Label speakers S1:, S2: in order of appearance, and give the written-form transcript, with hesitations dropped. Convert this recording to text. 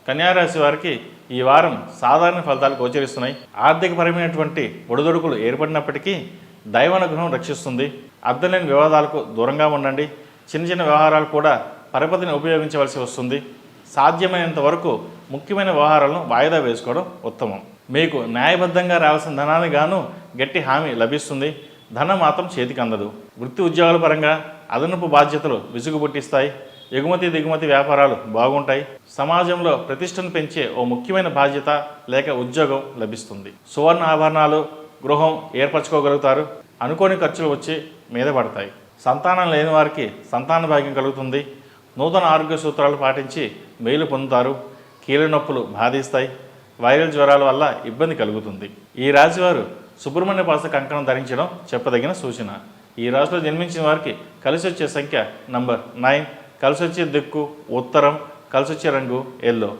S1: కన్యారాశి వారికి ఈ వారం సాధారణ ఫలితాలు గోచరిస్తున్నాయి. ఆర్థికపరమైనటువంటి ఒడిదొడుకులు ఏర్పడినప్పటికీ దైవానుగ్రహం రక్షిస్తుంది. అర్థలేని వివాదాలకు దూరంగా ఉండండి. చిన్న చిన్న వ్యవహారాలు కూడా పరపతిని ఉపయోగించవలసి వస్తుంది. సాధ్యమైనంత వరకు ముఖ్యమైన వ్యవహారాలను వాయిదా వేసుకోవడం ఉత్తమం. మీకు న్యాయబద్ధంగా రావాల్సిన ధనానికి గాను గట్టి హామీ లభిస్తుంది. ధనం మాత్రం చేతికి అందదు. వృత్తి ఉద్యోగాల పరంగా అదనపు బాధ్యతలు విసుగు పుట్టిస్తాయి. ఎగుమతి దిగుమతి వ్యాపారాలు బాగుంటాయి. సమాజంలో ప్రతిష్టను పెంచే ఓ ముఖ్యమైన బాధ్యత లేక ఉద్యోగం లభిస్తుంది. సువర్ణ ఆభరణాలు, గృహం ఏర్పరచుకోగలుగుతారు. అనుకోని ఖర్చులు వచ్చి మీద పడతాయి. సంతానం లేని వారికి సంతాన భాగ్యం కలుగుతుంది. నూతన ఆరోగ్య సూత్రాలు పాటించి మేలు పొందుతారు. కీళ్ళ నొప్పులు బాధిస్తాయి. వైరల్ జ్వరాల వల్ల ఇబ్బంది కలుగుతుంది. ఈ రాశివారు సుబ్రహ్మణ్య పాస కంకణం ధరించడం చెప్పదగిన సూచన. ఈ రాశిలో జన్మించిన వారికి కలిసి వచ్చే సంఖ్య నంబర్ 9, కలిసి వచ్చే దిక్కు ఉత్తరం, కలిసి వచ్చే రంగు ఎల్లో.